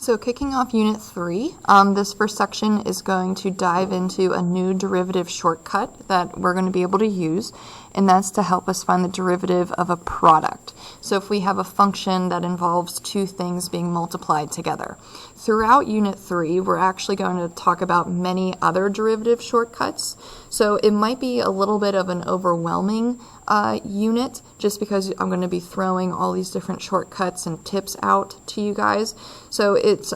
So kicking off Unit 3, this first section is going to dive into a new derivative shortcut that we're going to be able to use, and that's to help us find the derivative of a product. So if we have a function that involves two things being multiplied together. Throughout Unit 3, we're actually going to talk about many other derivative shortcuts, so it might be a little bit of an overwhelming unit just because I'm going to be throwing all these different shortcuts and tips out to you guys. So it's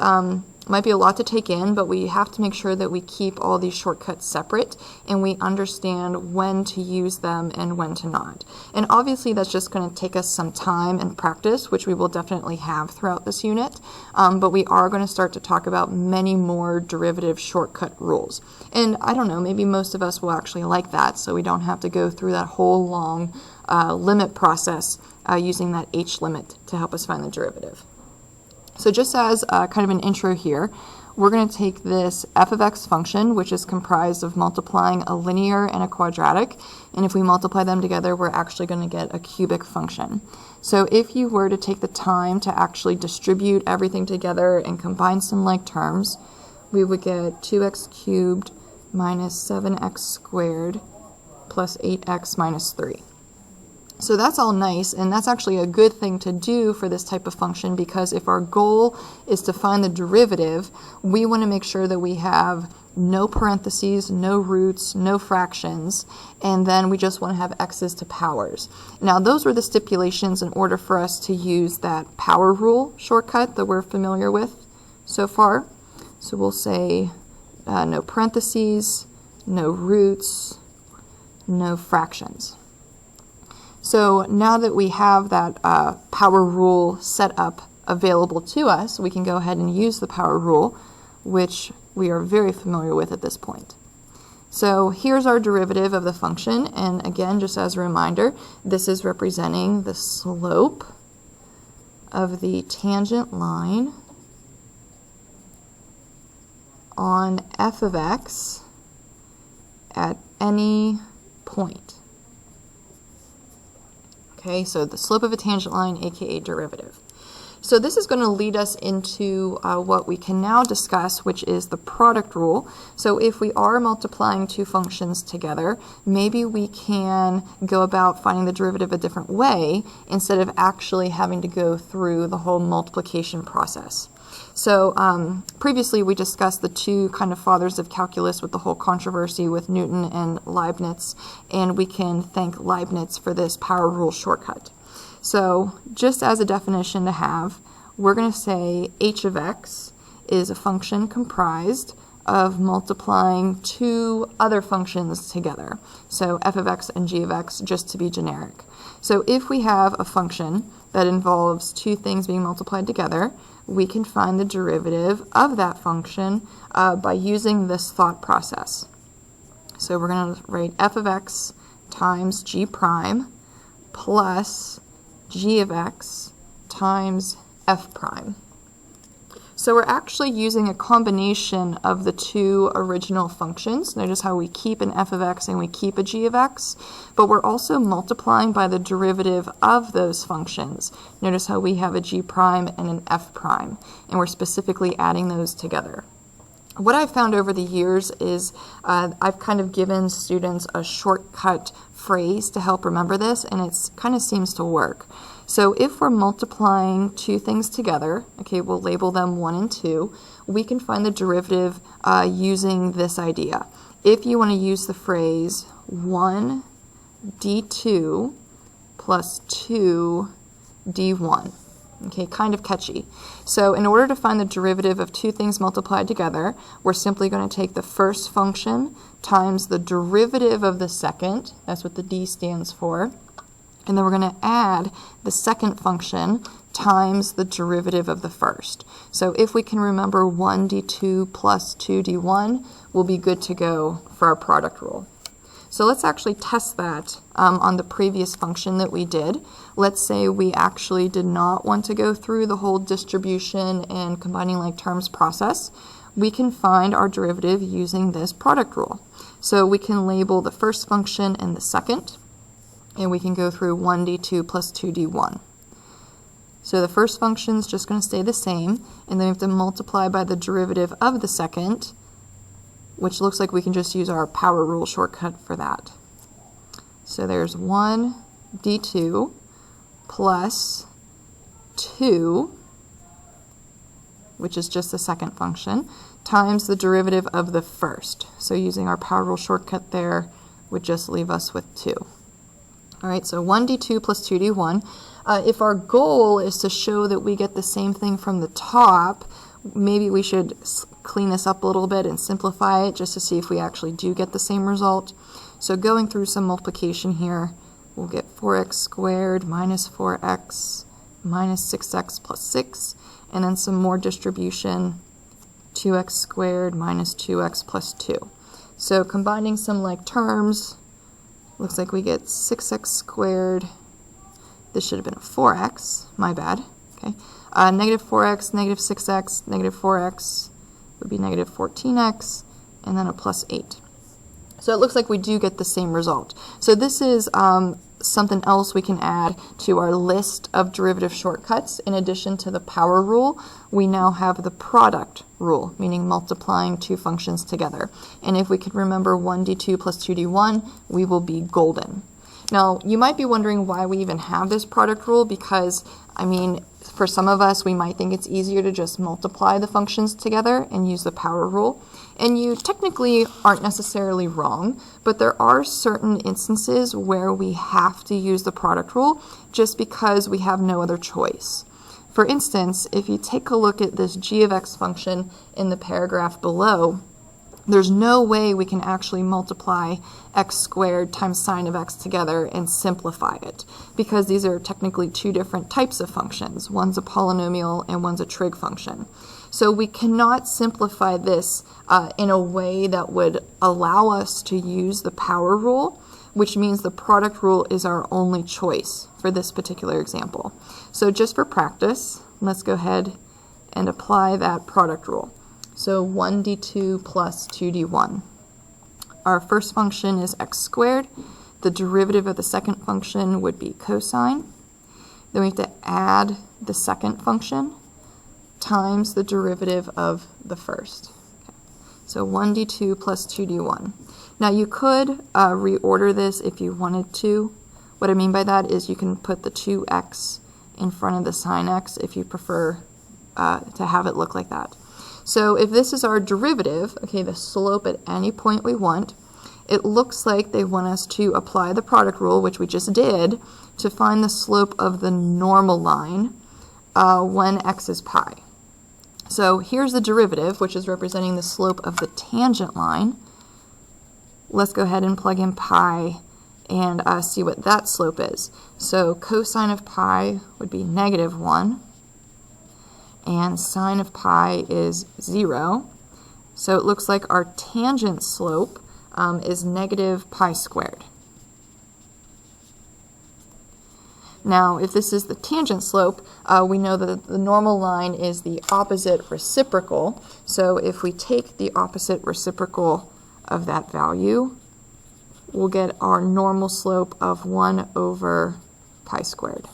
might be a lot to take in, but we have to make sure that we keep all these shortcuts separate and we understand when to use them and when to not. And obviously that's just going to take us some time and practice, which we will definitely have throughout this unit, but we are going to start to talk about many more derivative shortcut rules. And I don't know, maybe most of us will actually like that, so we don't have to go through that whole long limit process using that h limit to help us find the derivative. So just as kind of an intro here, we're going to take this f of x function, which is comprised of multiplying a linear and a quadratic, and if we multiply them together, we're actually going to get a cubic function. So if you were to take the time to actually distribute everything together and combine some like terms, we would get 2x cubed minus 7x squared plus 8x minus 3. So that's all nice, and that's actually a good thing to do for this type of function, because if our goal is to find the derivative, we want to make sure that we have no parentheses, no roots, no fractions, and then we just want to have x's to powers. Now those were the stipulations in order for us to use that power rule shortcut that we're familiar with so far. So we'll say no parentheses, no roots, no fractions. So now that we have that power rule set up available to us, we can go ahead and use the power rule, which we are very familiar with at this point. So here's our derivative of the function, and again, just as a reminder, this is representing the slope of the tangent line on f of x at any point. Okay, so the slope of a tangent line, aka derivative. So this is going to lead us into what we can now discuss, which is the product rule. So if we are multiplying two functions together, maybe we can go about finding the derivative a different way instead of actually having to go through the whole multiplication process. So previously we discussed the two kind of fathers of calculus with the whole controversy with Newton and Leibniz, and we can thank Leibniz for this power rule shortcut. So just as a definition to have, we're going to say h of x is a function comprised of multiplying two other functions together. So f of x and g of x, just to be generic. So if we have a function that involves two things being multiplied together, we can find the derivative of that function by using this thought process. So we're going to write f of x times g prime plus g of x times f prime. So we're actually using a combination of the two original functions. Notice how we keep an f of x and we keep a g of x, but we're also multiplying by the derivative of those functions. Notice how we have a g prime and an f prime, and we're specifically adding those together. What I've found over the years is I've kind of given students a shortcut phrase to help remember this, and it kind of seems to work. So if we're multiplying two things together, okay, we'll label them 1 and 2, we can find the derivative using this idea. If you want to use the phrase 1 d2 plus 2 d1, okay, kind of catchy. So in order to find the derivative of two things multiplied together, we're simply going to take the first function times the derivative of the second, that's what the d stands for, and then we're going to add the second function times the derivative of the first. So if we can remember 1 d2 plus 2 d1, we'll be good to go for our product rule. So let's actually test that on the previous function that we did. Let's say we actually did not want to go through the whole distribution and combining like terms process. We can find our derivative using this product rule. So we can label the first function and the second, and we can go through 1 d2 plus 2 d1. So the first function is just going to stay the same, and then we have to multiply by the derivative of the second, which looks like we can just use our power rule shortcut for that. So there's 1 d2 plus 2, which is just the second function, times the derivative of the first. So using our power rule shortcut there would just leave us with 2. All right, so 1d2 plus 2d1. If our goal is to show that we get the same thing from the top, maybe we should clean this up a little bit and simplify it just to see if we actually do get the same result. So going through some multiplication here, we'll get 4x squared minus 4x minus 6x plus 6, and then some more distribution, 2x squared minus 2x plus 2. So combining some like terms, looks like we get 6x squared. This should have been a 4x, my bad. Okay, negative 4x, negative 6x, negative 4x would be negative 14x, and then a plus 8. So it looks like we do get the same result. So this is something else we can add to our list of derivative shortcuts. In addition to the power rule, we now have the product rule, meaning multiplying two functions together. And if we can remember 1d2 plus 2d1, we will be golden. Now, you might be wondering why we even have this product rule, because, I mean, for some of us, we might think it's easier to just multiply the functions together and use the power rule. And you technically aren't necessarily wrong, but there are certain instances where we have to use the product rule just because we have no other choice. For instance, if you take a look at this g of x function in the paragraph below, there's no way we can actually multiply x squared times sine of x together and simplify it, because these are technically two different types of functions. One's a polynomial and one's a trig function. So we cannot simplify this in a way that would allow us to use the power rule, which means the product rule is our only choice for this particular example. So just for practice, let's go ahead and apply that product rule. So 1d2 plus 2d1. Our first function is x squared. The derivative of the second function would be cosine. Then we have to add the second function times the derivative of the first. Okay. So 1d2 plus 2d1. Now you could reorder this if you wanted to. What I mean by that is you can put the 2x in front of the sine x if you prefer to have it look like that. So if this is our derivative, okay, the slope at any point we want, it looks like they want us to apply the product rule, which we just did, to find the slope of the normal line when x is pi. So here's the derivative, which is representing the slope of the tangent line. Let's go ahead and plug in pi and see what that slope is. So cosine of pi would be -1. And sine of pi is 0. So it looks like our tangent slope is negative pi squared. Now, if this is the tangent slope, we know that the normal line is the opposite reciprocal. So if we take the opposite reciprocal of that value, we'll get our normal slope of 1 over pi squared.